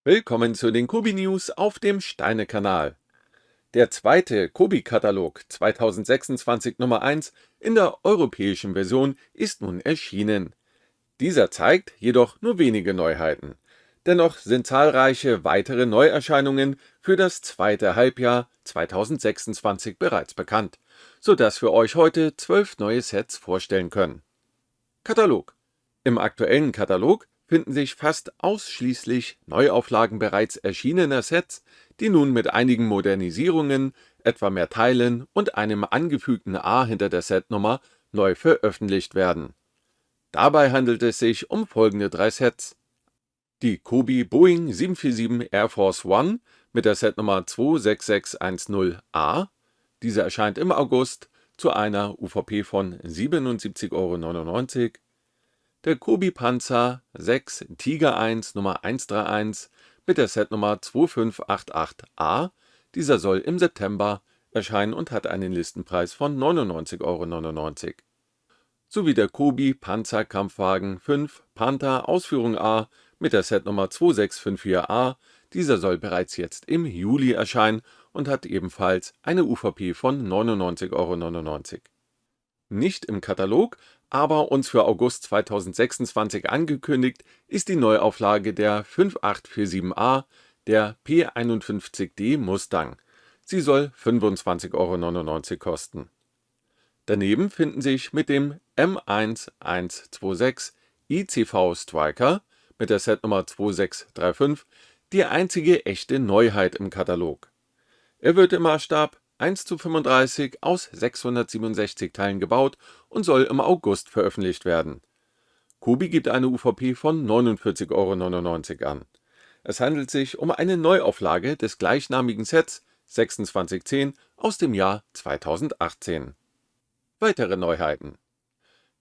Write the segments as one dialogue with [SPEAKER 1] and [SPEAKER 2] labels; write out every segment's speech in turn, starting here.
[SPEAKER 1] Willkommen zu den Kobi News auf dem Steine-Kanal. Der zweite Kobi-Katalog 2026 Nummer 1 in der europäischen Version ist nun erschienen. Dieser zeigt jedoch nur wenige Neuheiten. Dennoch sind zahlreiche weitere Neuerscheinungen für das zweite Halbjahr 2026 bereits bekannt, sodass wir euch heute 12 neue Sets vorstellen können. Katalog. Im aktuellen Katalog finden sich fast ausschließlich Neuauflagen bereits erschienener Sets, die nun mit einigen Modernisierungen, etwa mehr Teilen und einem angefügten A hinter der Setnummer neu veröffentlicht werden. Dabei handelt es sich um folgende 3 Sets: die Kobi Boeing 747 Air Force One mit der Setnummer 26610A. Diese erscheint im August zu einer UVP von 77,99 €. Der Kobi Panzer 6 Tiger 1 Nummer 131 mit der Setnummer 2588A. Dieser soll im September erscheinen und hat einen Listenpreis von 99,99 €. Sowie der Kobi Panzerkampfwagen 5 Panther Ausführung A mit der Setnummer 2654A. Dieser soll bereits jetzt im Juli erscheinen und hat ebenfalls eine UVP von 99,99 €. Nicht im Katalog, aber uns für August 2026 angekündigt, ist die Neuauflage der 5847A, der P51D Mustang. Sie soll 25,99 € kosten. Daneben finden sich mit dem M1126 ICV Striker mit der Setnummer 2635 die einzige echte Neuheit im Katalog. Er wird im Maßstab 1:35 aus 667 Teilen gebaut und soll im August veröffentlicht werden. Kobi gibt eine UVP von 49,99 € an. Es handelt sich um eine Neuauflage des gleichnamigen Sets 2610 aus dem Jahr 2018. Weitere Neuheiten.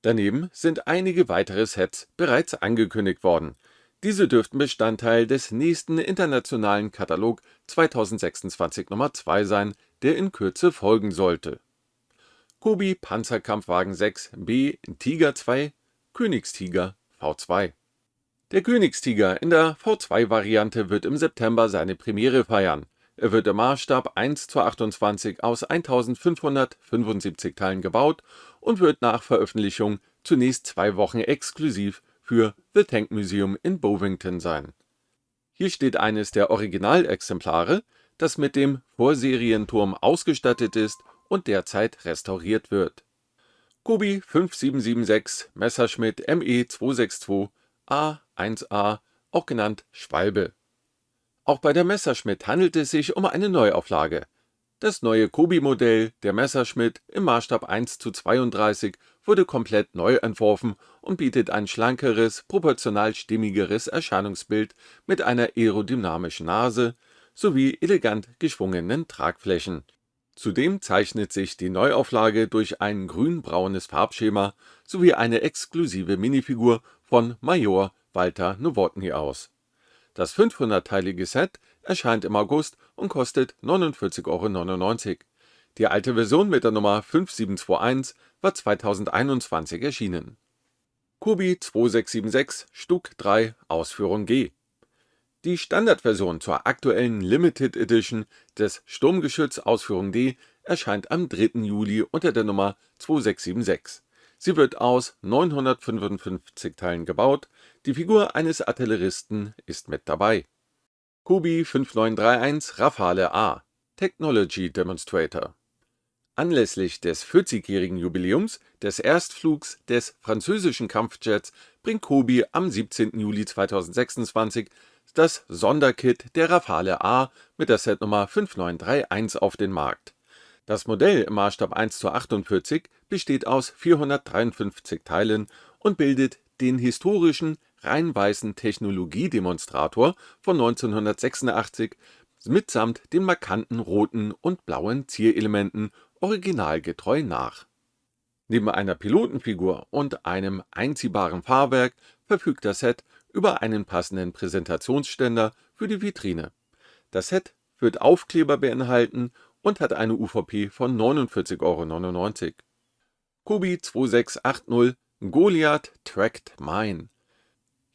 [SPEAKER 1] Daneben sind einige weitere Sets bereits angekündigt worden. Diese dürften Bestandteil des nächsten internationalen Katalog 2026 Nummer 2 sein, der in Kürze folgen sollte. Kobi Panzerkampfwagen 6 B Tiger 2 Königstiger V2. Der Königstiger in der V2-Variante wird im September seine Premiere feiern. Er wird im Maßstab 1:28 aus 1575 Teilen gebaut und wird nach Veröffentlichung zunächst 2 Wochen exklusiv für The Tank Museum in Bovington sein. Hier steht eines der Originalexemplare, das mit dem Vorserienturm ausgestattet ist und derzeit restauriert wird. Kobi 5776 Messerschmitt ME 262 A1A, auch genannt Schwalbe. Auch bei der Messerschmitt handelt es sich um eine Neuauflage. Das neue Kobi-Modell, der Messerschmitt, im Maßstab 1:32 wurde komplett neu entworfen und bietet ein schlankeres, proportional stimmigeres Erscheinungsbild mit einer aerodynamischen Nase sowie elegant geschwungenen Tragflächen. Zudem zeichnet sich die Neuauflage durch ein grün-braunes Farbschema sowie eine exklusive Minifigur von Major Walter Nowotny aus. Das 500-teilige Set erscheint im August und kostet 49,99 €. Die alte Version mit der Nummer 5721 war 2021 erschienen. Kobi 2676 Stuk 3 Ausführung G. Die Standardversion zur aktuellen Limited Edition des Sturmgeschütz Ausführung D erscheint am 3. Juli unter der Nummer 2676. Sie wird aus 955 Teilen gebaut, die Figur eines Artilleristen ist mit dabei. Kobi 5931 Rafale A Technology Demonstrator. Anlässlich des 40-jährigen Jubiläums des Erstflugs des französischen Kampfjets bringt Kobi am 17. Juli 2026 das Sonderkit der Rafale A mit der Setnummer 5931 auf den Markt. Das Modell im Maßstab 1:48 besteht aus 453 Teilen und bildet den historischen rein weißen Technologiedemonstrator von 1986 mitsamt den markanten roten und blauen Zierelementen originalgetreu nach. Neben einer Pilotenfigur und einem einziehbaren Fahrwerk verfügt das Set über einen passenden Präsentationsständer für die Vitrine. Das Set wird Aufkleber beinhalten und hat eine UVP von 49,99 €. Kobi 2680 Goliath Tracked Mine.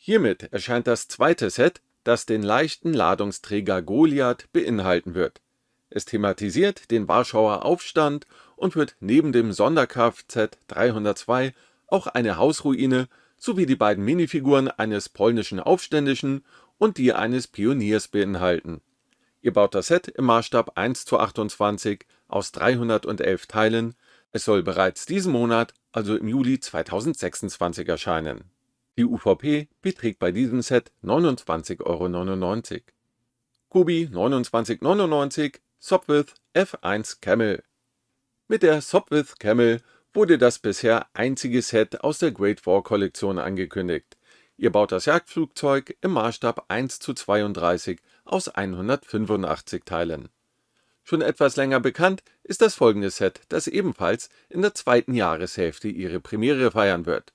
[SPEAKER 1] Hiermit erscheint das zweite Set das den leichten Ladungsträger Goliath beinhalten wird. Es thematisiert den Warschauer Aufstand und wird neben dem Sonder-Kfz 302 auch eine Hausruine sowie die beiden Minifiguren eines polnischen Aufständischen und die eines Pioniers beinhalten. Ihr baut das Set im Maßstab 1:28 aus 311 Teilen. Es soll bereits diesen Monat, also im Juli 2026, erscheinen. Die UVP beträgt bei diesem Set 29,99 €. Kubi 29,99 €, Sopwith F1 Camel. Mit der Sopwith Camel wurde das bisher einzige Set aus der Great War Kollektion angekündigt. Ihr baut das Jagdflugzeug im Maßstab 1:32 aus 185 Teilen. Schon etwas länger bekannt ist das folgende Set, das ebenfalls in der zweiten Jahreshälfte ihre Premiere feiern wird.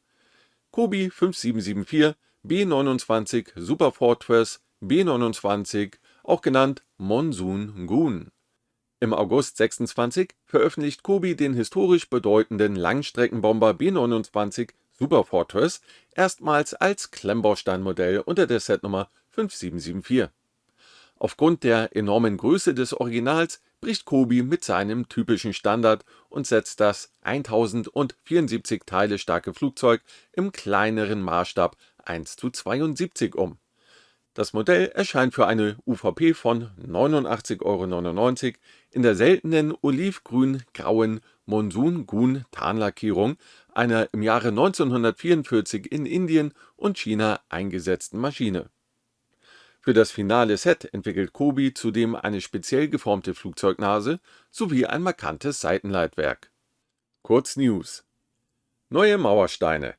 [SPEAKER 1] Kubi 5774 B29 Super Fortress B29, auch genannt Monsoon Goon. Im August 26 veröffentlicht Kubi den historisch bedeutenden Langstreckenbomber B29 Super Fortress erstmals als Klemmbausteinmodell unter der Setnummer 5774. Aufgrund der enormen Größe des Originals bricht Kubi mit seinem typischen Standard und setzt das 1074 Teile starke Flugzeug im kleineren Maßstab 1:72 um. Das Modell erscheint für eine UVP von 89,99 € in der seltenen olivgrün-grauen Monsoon Goon Tarnlackierung, einer im Jahre 1944 in Indien und China eingesetzten Maschine. Für das finale Set entwickelt Kubi zudem eine speziell geformte Flugzeugnase sowie ein markantes Seitenleitwerk. Kurz News: Neue Mauersteine.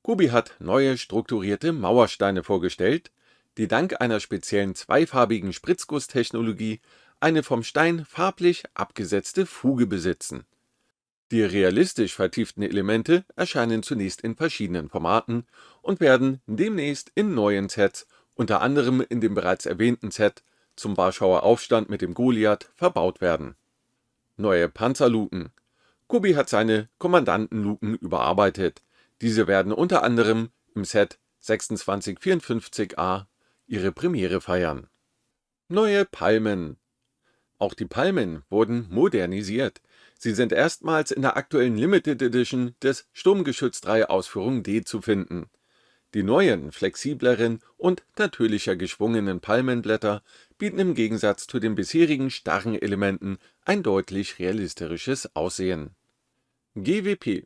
[SPEAKER 1] Kubi hat neue strukturierte Mauersteine vorgestellt, die dank einer speziellen zweifarbigen Spritzgusstechnologie eine vom Stein farblich abgesetzte Fuge besitzen. Die realistisch vertieften Elemente erscheinen zunächst in verschiedenen Formaten und werden demnächst in neuen Sets, unter anderem in dem bereits erwähnten Set zum Warschauer Aufstand mit dem Goliath, verbaut werden. Neue Panzerluken. Kubi hat seine Kommandantenluken überarbeitet. Diese werden unter anderem im Set 2654A ihre Premiere feiern. Neue Palmen. Auch die Palmen wurden modernisiert. Sie sind erstmals in der aktuellen Limited Edition des Sturmgeschütz 3 Ausführung D zu finden. Die neuen, flexibleren und natürlicher geschwungenen Palmenblätter bieten im Gegensatz zu den bisherigen starren Elementen ein deutlich realistisches Aussehen. GWP.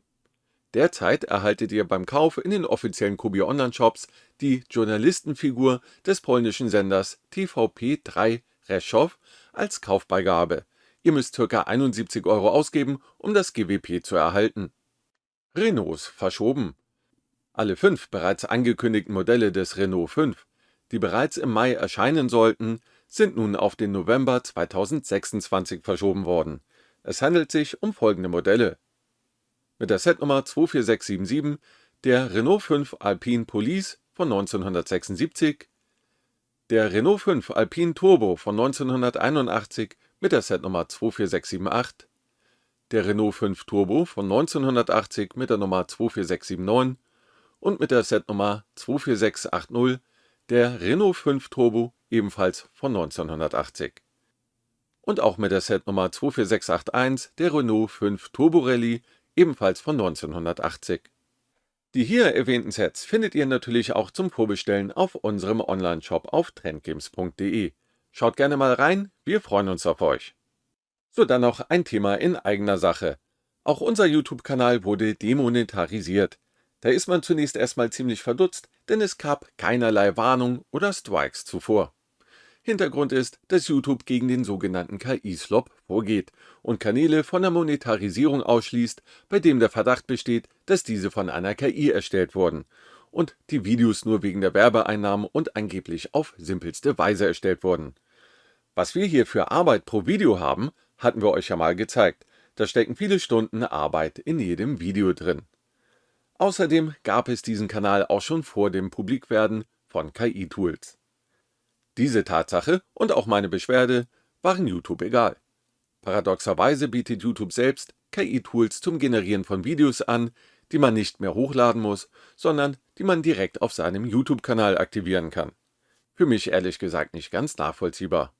[SPEAKER 1] Derzeit erhaltet ihr beim Kauf in den offiziellen Kubi Online-Shops die Journalistenfigur des polnischen Senders TVP3 Rzeszów als Kaufbeigabe. Ihr müsst ca. 71 € ausgeben, um das GWP zu erhalten. Renaults verschoben. Alle 5 bereits angekündigten Modelle des Renault 5, die bereits im Mai erscheinen sollten, sind nun auf den November 2026 verschoben worden. Es handelt sich um folgende Modelle: mit der Setnummer 24677 der Renault 5 Alpine Police von 1976, der Renault 5 Alpine Turbo von 1981 mit der Setnummer 24678, der Renault 5 Turbo von 1980 mit der Nummer 24679 und mit der Setnummer 24680 der Renault 5 Turbo ebenfalls von 1980. Und auch mit der Setnummer 24681 der Renault 5 Turbo Rallye ebenfalls von 1980. Die hier erwähnten Sets findet ihr natürlich auch zum Vorbestellen auf unserem Online-Shop auf trendgames.de. Schaut gerne mal rein, wir freuen uns auf euch. So, dann noch ein Thema in eigener Sache. Auch unser YouTube-Kanal wurde demonetarisiert. Da ist man zunächst erstmal ziemlich verdutzt, denn es gab keinerlei Warnung oder Strikes zuvor. Hintergrund ist, dass YouTube gegen den sogenannten KI-Slop vorgeht und Kanäle von der Monetarisierung ausschließt, bei dem der Verdacht besteht, dass diese von einer KI erstellt wurden und die Videos nur wegen der Werbeeinnahmen und angeblich auf simpelste Weise erstellt wurden. Was wir hier für Arbeit pro Video haben, hatten wir euch ja mal gezeigt. Da stecken viele Stunden Arbeit in jedem Video drin. Außerdem gab es diesen Kanal auch schon vor dem Publikwerden von KI-Tools. Diese Tatsache und auch meine Beschwerde waren YouTube egal. Paradoxerweise bietet YouTube selbst KI-Tools zum Generieren von Videos an, die man nicht mehr hochladen muss, sondern die man direkt auf seinem YouTube-Kanal aktivieren kann. Für mich ehrlich gesagt nicht ganz nachvollziehbar.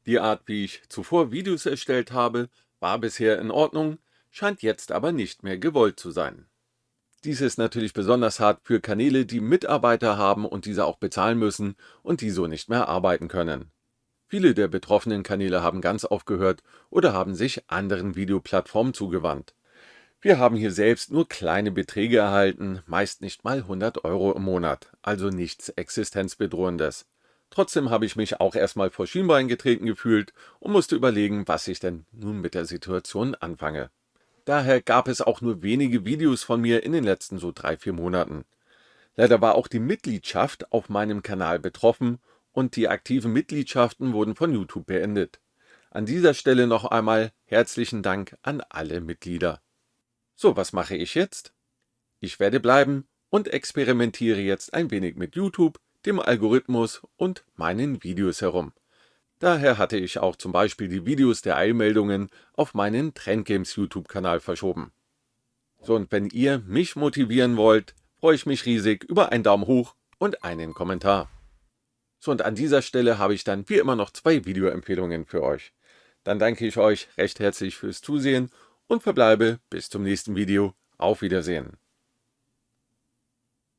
[SPEAKER 1] Die Art, wie ich zuvor Videos erstellt habe, war bisher in Ordnung, scheint jetzt aber nicht mehr gewollt zu sein. Dies ist natürlich besonders hart für Kanäle, die Mitarbeiter haben und diese auch bezahlen müssen und die so nicht mehr arbeiten können. Viele der betroffenen Kanäle haben ganz aufgehört oder haben sich anderen Videoplattformen zugewandt. Wir haben hier selbst nur kleine Beträge erhalten, meist nicht mal 100 € im Monat, also nichts Existenzbedrohendes. Trotzdem habe ich mich auch erstmal vor Schienbein getreten gefühlt und musste überlegen, was ich denn nun mit der Situation anfange. Daher gab es auch nur wenige Videos von mir in den letzten so 3-4 Monaten. Leider war auch die Mitgliedschaft auf meinem Kanal betroffen und die aktiven Mitgliedschaften wurden von YouTube beendet. An dieser Stelle noch einmal herzlichen Dank an alle Mitglieder. So, was mache ich jetzt? Ich werde bleiben und experimentiere jetzt ein wenig mit YouTube, dem Algorithmus und meinen Videos herum. Daher hatte ich auch zum Beispiel die Videos der Eilmeldungen auf meinen Trendgames YouTube-Kanal verschoben. So, und wenn ihr mich motivieren wollt, freue ich mich riesig über einen Daumen hoch und einen Kommentar. So, und an dieser Stelle habe ich dann wie immer noch 2 Videoempfehlungen für euch. Dann danke ich euch recht herzlich fürs Zusehen und verbleibe bis zum nächsten Video. Auf Wiedersehen.